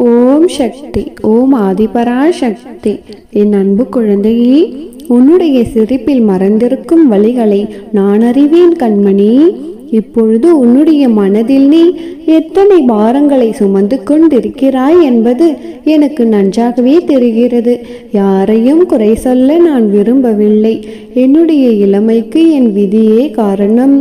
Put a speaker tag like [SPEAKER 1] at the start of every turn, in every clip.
[SPEAKER 1] ஓம் சக்தி. ஓம் ஆதிபரா சக்தி. என் அன்பு குழந்தையே, உன்னுடைய சிரிப்பில் மறைந்திருக்கும் வழிகளை நான் அறிவேன் கண்மணி. இப்பொழுது உன்னுடைய மனதில் நீ எத்தனை பாரங்களை சுமந்து கொண்டிருக்கிறாய் என்பது எனக்கு நன்றாகவே தெரிகிறது. யாரையும் குறை சொல்ல நான் விரும்பவில்லை. என்னுடைய இளமைக்கு என் விதியே காரணம்,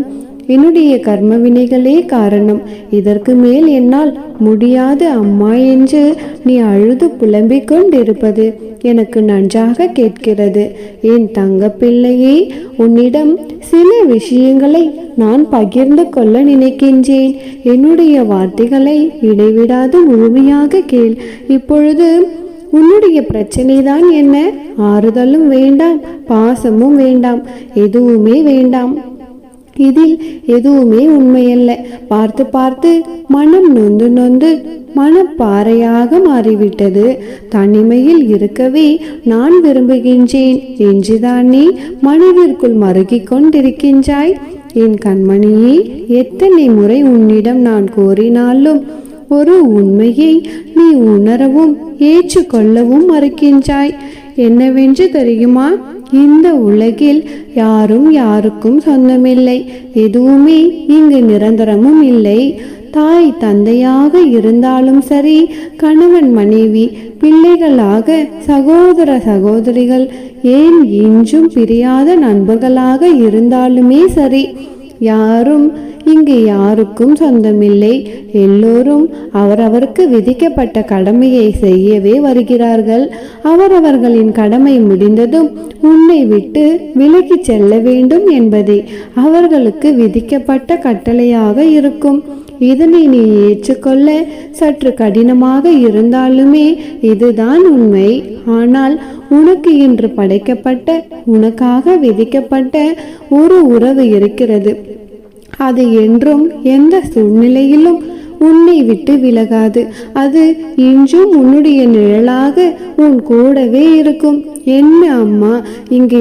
[SPEAKER 1] என்னுடைய கர்ம வினைகளே காரணம். இதற்கு மேல் என்னால் முடியாது அம்மா என்று நீ அழுது புலம்பிக் கொண்டிருப்பது எனக்கு நன்றாக கேட்கிறது. என் தங்க பிள்ளையே, உன்னிடம் சில விஷயங்களை நான் பகிர்ந்து கொள்ள நினைக்கின்றேன். என்னுடைய வார்த்தைகளை இடைவிடாது முழுமையாக கேள். இப்பொழுது உன்னுடைய பிரச்சனை தான் என்ன? ஆறுதலும் வேண்டாம், பாசமும் வேண்டாம், எதுவுமே வேண்டாம். இதில் எதுவுமே உண்மையல்ல. பார்த்து பார்த்து மனம் நொந்து நொந்து மனப்பாறையாக மாறிவிட்டது. தனிமையில் இருக்கவே நான் விரும்புகின்றேன் என்றுதான் நீ மனதிற்குள் மறுகிக் கொண்டிருக்கின்றாய். என் கண்மணியே, எத்தனை முறை உன்னிடம் நான் கோரினாலும் ஒரு உண்மையை நீ உணரவும் ஏற்றுக்கொள்ளவும் மறுக்கின்றாய். என்னவென்று தெரியுமா? இந்த உலகில் யாரும் யாருக்கும் சொந்தமில்லை. எதுவுமே இங்கு நிரந்தரமும் இல்லை. தாய் தந்தையாக இருந்தாலும் சரி, கணவன் மனைவி, பிள்ளைகளாக, சகோதர சகோதரிகள், ஏன் இன்றும் பிரியாத நண்பர்களாக இருந்தாலுமே சரி, யாரும் இங்கு யாருக்கும் சொந்தமில்லை. எல்லோரும் அவரவருக்கு விதிக்கப்பட்ட கடமையை செய்யவே வருகிறார்கள். அவரவர்களின் கடமை முடிந்ததும் உன்னை விட்டு விலகி செல்ல வேண்டும் என்பதே அவர்களுக்கு விதிக்கப்பட்ட கட்டளையாக இருக்கும். இதனை நீ ஏற்றுக்கொள்ள சற்று கடினமாக இருந்தாலுமே இதுதான் உண்மை. ஆனால் உனக்கு இன்று படைக்கப்பட்ட, உனக்காக விதிக்கப்பட்ட ஒரு உறவு இருக்கிறது. அது என்றும் எந்த சூழ்நிலையிலும் உன்னை விட்டு விலகாது. அது இன்றும் உன்னுடைய நிழலாக உன் கூடவே இருக்கும். என்ன அம்மா, இங்கு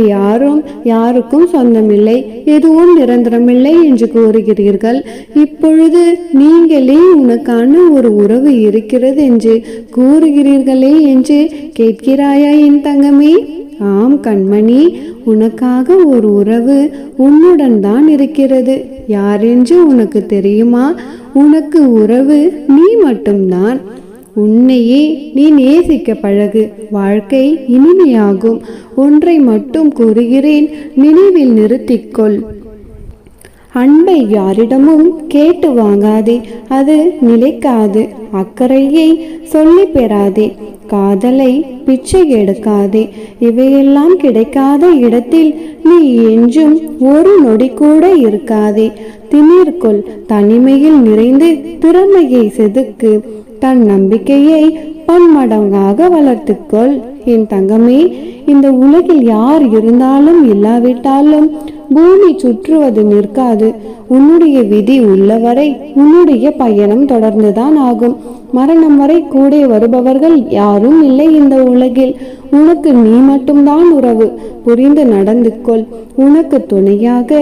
[SPEAKER 1] யாருக்கும் சொந்தமில்லை, எதுவும் நிரந்தரமில்லை என்று கூறுகிறீர்கள். இப்பொழுது நீங்களே உனக்கான ஒரு உறவு இருக்கிறது என்று கூறுகிறீர்களே என்று கேட்கிறாயா என் தங்கமே? ஆம் கண்மணி, உனக்காக ஒரு உறவு உன்னுடன் தான் இருக்கிறது. யாரென்று உனக்கு தெரியுமா? உனக்கு உறவு நீ மட்டும்தான். உன்னையே நீ நேசிக்க பழகு, வாழ்க்கை இனிமையாகும். ஒன்றை மட்டும் கூறுகிறேன், நினைவில் நிறுத்திக்கொள். அன்பை யாரிடமும் கேட்டு வாங்காதே, அது நிலைக்காது. அக்கறையை சொல்லி பெறாதே, காதலை பிச்சை எடுக்காதே. இவையெல்லாம் கிடைக்காத இடத்தில் நீ என்றும் ஒரு நொடி கூட இருக்காதே. திமிர்கொள், தனிமையில் நிறைந்து திறமையை செதுக்கு, தன் நம்பிக்கையை பன்மடங்காக வளர்த்துக்கொள். என் தங்கமே, இந்த உலகில் யார் இருந்தாலும் இல்லாவிட்டாலும் பூமி சுற்றுவது நிற்காது. உன்னுடைய விதி உள்ளவரை உன்னுடைய பயணம் தொடர்ந்துதான் ஆகும். மரணம் வரை கூட வருபவர்கள் யாரும் இல்லை இந்த உலகில். உனக்கு நீ மட்டும்தான் உறவு. புரிந்து நடந்து கொள். உனக்கு துணையாக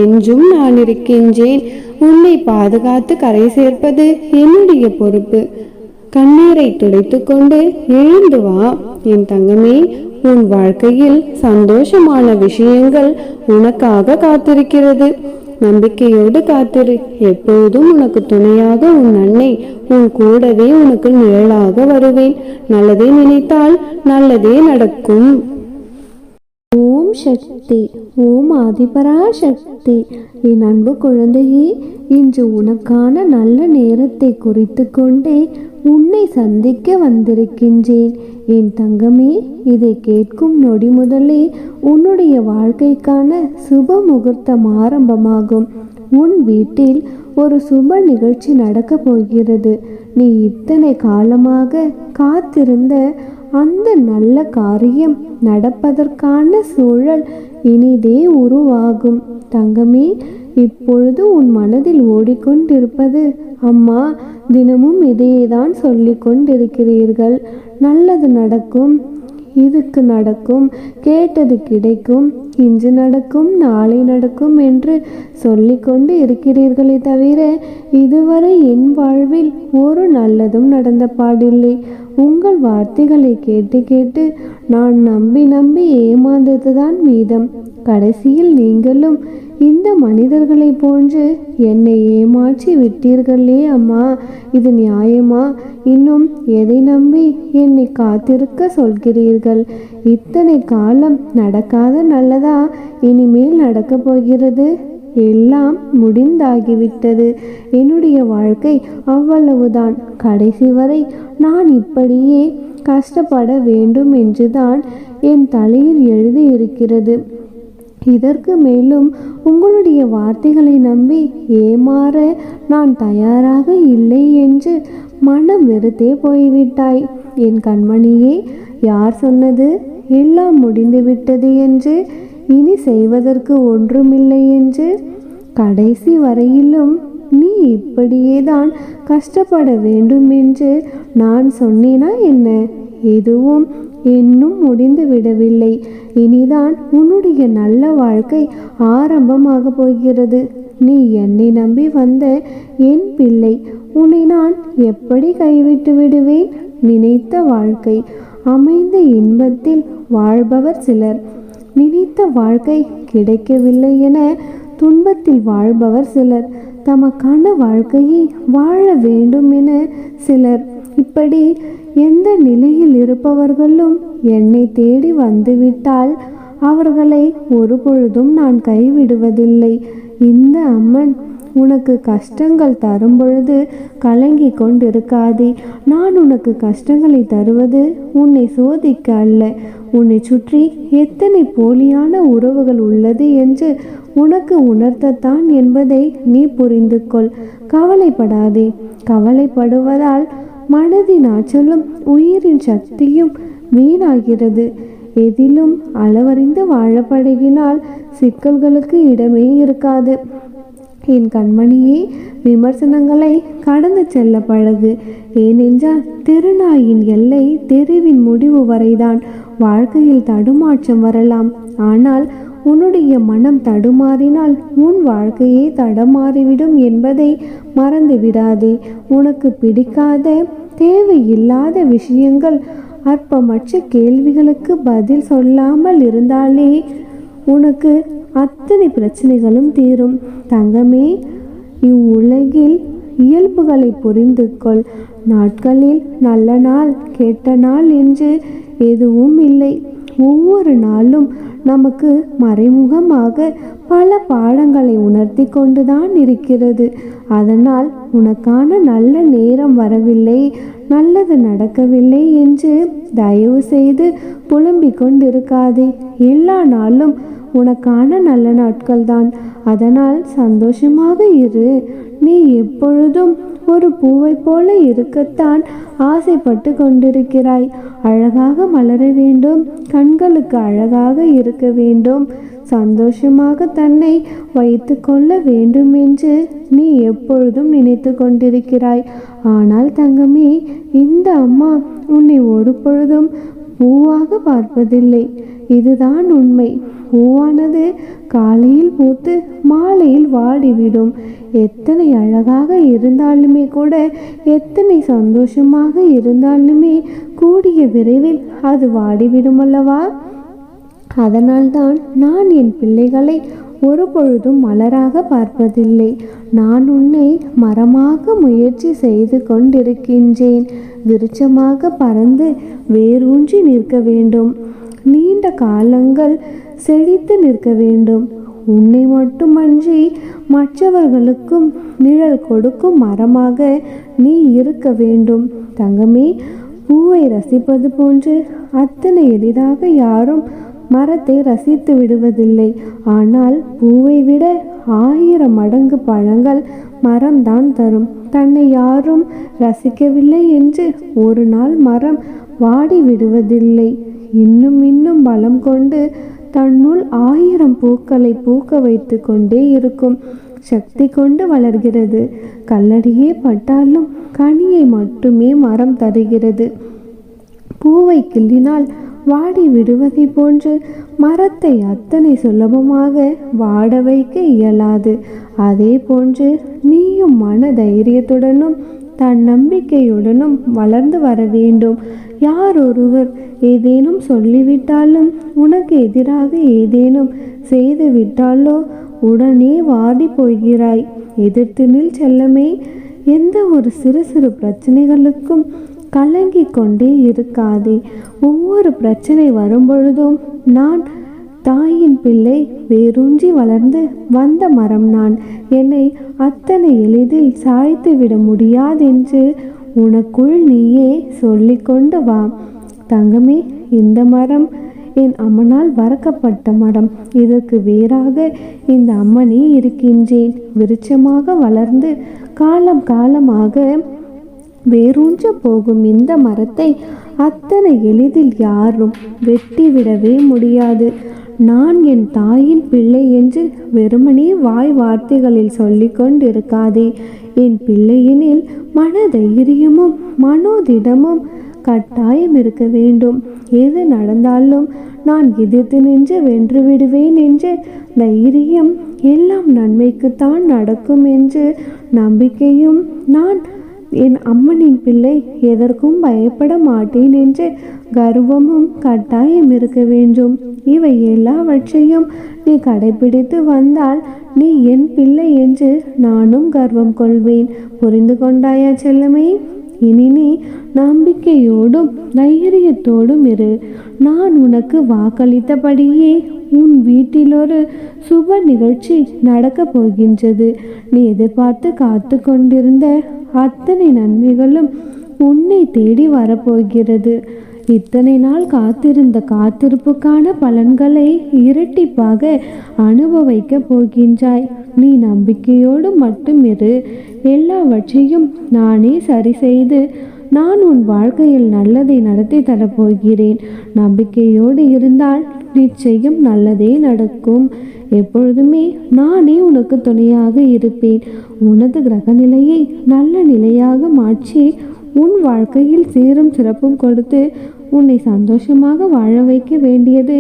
[SPEAKER 1] என்றும் நான் இருக்கின்றேன். உன்னை பாதுகாத்து கரை சேர்ப்பது என்னுடைய பொறுப்பு. கண்ணீரை துடைத்து கொண்டு எழுந்து வா என் தங்கமே. உன் வாழ்க்கையில் சந்தோஷமான விஷயங்கள் உனக்காக காத்திருக்கிறது. நம்பிக்கையோடு காத்திரு. எப்போதும் உனக்கு துணையாக உன் அன்னை உன் கூடவே உனக்கு நிழலாக வருவேன். நல்லதே நினைத்தால் நல்லதே நடக்கும். ஓம் சக்தி. ஓம் ஆதிபரா சக்தி. என் அன்பு குழந்தையே, இன்று உனக்கான நல்ல நேரத்தை குறித்து கொண்டே உன்னை சந்திக்க வந்திருக்கின்றேன். என் தங்கமே, இதை கேட்கும் நொடி முதலே உன்னுடைய வாழ்க்கைக்கான சுப முகூர்த்தம் ஆரம்பமாகும். உன் வீட்டில் ஒரு சுப நிகழ்ச்சி நடக்கப் போகிறது. நீ இத்தனை காலமாக காத்திருந்த அந்த நல்ல காரியம் நடப்பதற்கான சூழல் இனிதே உருவாகும். தங்கமே, இப்பொழுது உன் மனதில் ஓடிக்கொண்டிருப்பது, அம்மா தினமும் இதையேதான் சொல்லி கொண்டிருக்கிறீர்கள், நல்லது நடக்கும், இதுக்கு நடக்கும், கேட்டது கிடைக்கும், இன்று நடக்கும், நாளை நடக்கும் என்று சொல்லிக்கொண்டு இருக்கிறீர்களே தவிர இதுவரை என் வாழ்வில் ஒரு நல்லதும் நடந்த பாடில்லை. உங்கள் வார்த்தைகளை கேட்டு கேட்டு நான் நம்பி நம்பி ஏமாந்ததுதான் மீதம். கடைசியில் நீங்களும் இந்த மனிதர்களை போன்று என்னை ஏமாற்றி விட்டீர்களே அம்மா, இது நியாயமா? இன்னும் எதை நம்பி என்னை காத்திருக்க சொல்கிறீர்கள்? இத்தனை காலம் நடக்காத நல்லதா இனிமேல் நடக்கப் போகிறது? எல்லாம் முடிந்தாகிவிட்டது. என்னுடைய வாழ்க்கை அவ்வளவுதான். கடைசி வரை நான் இப்படியே கஷ்டப்பட வேண்டும் என்றுதான் என் தலையில் எழுதி இருக்கிறது. இதற்கு மேலும் உங்களுடைய வார்த்தைகளை நம்பி ஏமாற நான் தயாராக இல்லை என்று மனம் வெறுத்தே போய்விட்டாய். என் கண்மணியே, யார் சொன்னது எல்லாம் முடிந்துவிட்டது என்று, இனி செய்வதற்கு ஒன்றுமில்லை என்று? கடைசி வரையிலும் நீ இப்படியேதான் கஷ்டப்பட வேண்டும் என்று நான் சொன்னேனா என்ன? எதுவும் இன்னும் முடிந்து விடவில்லை. இனிதான் உன்னுடைய நல்ல வாழ்க்கை ஆரம்பமாக போகிறது. நீ என்னை நம்பி வந்த என் பிள்ளை, உன்னை நான் எப்படி கைவிட்டு விடுவேன்? நினைத்த வாழ்க்கை அமைந்த இன்பத்தில் வாழ்பவர் சிலர், நினைத்த வாழ்க்கை கிடைக்கவில்லை என துன்பத்தில் வாழ்பவர் சிலர், தமக்கான வாழ்க்கையை வாழ வேண்டும் என சிலர். இப்படி எந்த நிலையில் இருப்பவர்களும் என்னை தேடி வந்துவிட்டால் அவர்களை ஒரு பொழுதும் நான் கைவிடுவதில்லை. இந்த அம்மன் உனக்கு கஷ்டங்கள் தரும் பொழுது கலங்கி கொண்டிருக்காதே. நான் உனக்கு கஷ்டங்களை தருவது உன்னை சோதிக்க அல்ல, உன்னை சுற்றி எத்தனை போலியான உறவுகள் உள்ளது என்று உனக்கு உணர்த்தத்தான் என்பதை நீ புரிந்து கொள். கவலைப்படாதே. கவலைப்படுவதால் மனதின் ஆற்றலும் உயிரின் சக்தியும் வீணாகிறது. எதிலும் அளவறிந்து வாழப்பழகினால் சிக்கல்களுக்கு இடமே இருக்காது. என் கண்மணியே, விமர்சனங்களை கடந்து செல்ல பழகு. ஏனென்றால் தெருநாயின் எல்லை தெருவின் முடிவு வரைதான். வாழ்க்கையில் தடுமாற்றம் வரலாம், ஆனால் உன்னுடைய மனம் தடுமாறினால் உன் வாழ்க்கையே தடமாறிவிடும் என்பதை மறந்து விடாதே. உனக்கு பிடிக்காத தேவையில்லாத விஷயங்கள், அற்பமற்ற கேள்விகளுக்கு பதில் சொல்லாமல் இருந்தாலே உனக்கு அத்தனை பிரச்சனைகளும் தீரும். தங்கமே, இவ்வுலகில் இயல்புகளை புரிந்து கொள். நாட்களில் நல்ல நாள் கெட்ட நாள் என்று எதுவும் இல்லை. ஒவ்வொரு நாளும் நமக்கு மறைமுகமாக பல பாடங்களை உணர்த்தி கொண்டுதான் இருக்கிறது. அதனால் உனக்கான நல்ல நேரம் வரவில்லை, நல்லது நடக்கவில்லை என்று தயவு செய்து புலம்பிக் கொண்டிருக்காதே. எல்லா நாளும் உனக்கான நல்ல நாட்கள் தான். அதனால் சந்தோஷமாக இரு. நீ எப்பொழுதும் ஒரு பூவை போல இருக்கத்தான் ஆசைப்பட்டு கொண்டிருக்கிறாய். அழகாக மலர வேண்டும், கண்களுக்கு அழகாக இருக்க வேண்டும், சந்தோஷமாக தன்னை வைத்து கொள்ள வேண்டும் என்று நீ எப்பொழுதும் நினைத்து கொண்டிருக்கிறாய். ஆனால் தங்கமே, இந்த அம்மா உன்னை ஒரு பொழுதும் பூவாக பார்ப்பதில்லை. இதுதான் உண்மை. பூவானது காலையில் பூத்து மாலையில் வாடிவிடும். எத்தனை அழகாக இருந்தாலுமே கூட, எத்தனை சந்தோஷமாக இருந்தாலுமே கூடிய விரைவில் அது வாடிவிடும் அல்லவா? அதனால்தான் நான் என் பிள்ளைகளை ஒரு பொழுதும் மலராக பார்ப்பதில்லை. நான் உன்னை மரமாக முயற்சி செய்து கொண்டிருக்கின்றேன். விருட்சமாக பறந்து வேரூன்றி நிற்க வேண்டும். நீண்ட காலங்கள் செழித்து நிற்க வேண்டும். உன்னை மட்டுமன்றி மற்றவர்களுக்கும் நிழல் கொடுக்கும் மரமாக நீ இருக்க வேண்டும். தங்கமே, பூவை ரசிப்பது போன்று அத்தனை எளிதாக யாரும் மரத்தை ரசித்து விடுவதில்லை. ஆனால் பூவை விட 1000 மடங்கு பழங்கள் மரம்தான் தரும். தன்னை யாரும் ரசிக்கவில்லை என்று ஒரு நாள் மரம் வாடி விடுவதில்லை. இன்னும் இன்னும் பலம் கொண்டு தன்னுள் 1000 பூக்களை பூக்க வைத்து கொண்டே இருக்கும். சக்தி கொண்டு வளர்கிறது. கல்லடியே பட்டாலும் கனியை மட்டுமே மரம் தருகிறது. பூவை கிள்ளினால் வாடி விடுவதை போன்று மரத்தை அத்தனை சுலபமாக வாட வைக்க இயலாது. அதே போன்று நீயும் மன தைரியத்துடனும் தன்னம்பிக்கையுடனும் வளர்ந்து வர வேண்டும். யார் ஒருவர் ஏதேனும் சொல்லிவிட்டாலும் உனக்கு எதிராக ஏதேனும் செய்து விட்டாலோ உடனே வாடி போகிறாய். எதிர்த்து நில் செல்லமே. எந்த ஒரு சிறு சிறு பிரச்சனைகளுக்கும் கலங்கி கொண்டே இருக்காதே. ஒவ்வொரு பிரச்சனை வரும்பொழுதும் நான் தாயின் பிள்ளை, வேரூன்றி வளர்ந்து வந்த மரம் நான், என்னை அத்தனை எளிதில் சாய்த்து விட முடியாதென்று உனக்குள் நீயே சொல்லிக்கொண்டு வா. தங்கமே, இந்த மரம் என் அம்மனால் வளர்க்கப்பட்ட மரம். இதற்கு வேறாக இந்த அம்மனே இருக்கின்றேன். விருட்சமாக வளர்ந்து காலம் காலமாக வேரூன்ற போகும் இந்த மரத்தை அத்தனை எளிதில் யாரும் வெட்டிவிடவே முடியாது. நான் என் தாயின் பிள்ளை என்று வெறுமனே வாய் வார்த்தைகளில் சொல்லிக் கொண்டிருக்காதே. என் பிள்ளையினில் மன தைரியமும் மனோதிடமும் கட்டாயம் இருக்க வேண்டும். எது நடந்தாலும் நான் எதிர்த்து நின்று வென்று விடுவேன் என்ற தைரியம், எல்லாம் நன்மைக்குத்தான் நடக்கும் என்று நம்பிக்கையும், நான் என் அம்மனின் பிள்ளை, எதற்கும் பயப்பட மாட்டேன் என்ற கர்வமும் கட்டாயம் இருக்க வேண்டும். இவை எல்லாவற்றையும் நீ கடைபிடித்து வந்தால் நீ என் பிள்ளை என்று நானும் கர்வம் கொள்வேன். புரிந்து கொண்டாயா செல்லமே? இனி நீ நம்பிக்கையோடும் தைரியத்தோடும் இரு. நான் உனக்கு வாக்களித்தபடியே உன் வீட்டில் ஒரு சுப நிகழ்ச்சி நடக்கப் போகின்றது. நீ எதிர்பார்த்து காத்து கொண்டிருந்த அத்தனை நன்மைகளும் உன்னை தேடி வரப்போகிறது. இத்தனை நாள் காத்திருந்த காத்திருப்புக்கான பலன்களை இரட்டிப்பாக அனுபவிக்கப் போகின்றாய். நீ நம்பிக்கையோடு மட்டும் இரு. எல்லாவற்றையும் நானே சரி செய்து நான் உன் வாழ்க்கையில் நல்லதை நடத்தி தரப்போகிறேன். நம்பிக்கையோடு இருந்தால் நிச்சயம் நல்லதே நடக்கும். எப்பொழுதுமே நானே உனக்கு துணையாக இருப்பேன். உனது கிரக நிலையை நல்ல நிலையாக மாற்றி உன் வாழ்க்கையில் சீரும் சிறப்பும் கொடுத்து உன்னை சந்தோஷமாக வாழ வைக்க வேண்டியது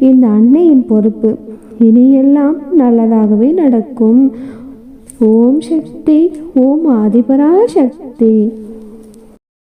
[SPEAKER 1] இந்த அன்னையின் பொறுப்பு. இனியெல்லாம் நல்லதாகவே நடக்கும். ஓம் சக்தி, ஓம் ஆதிபரா சக்தி.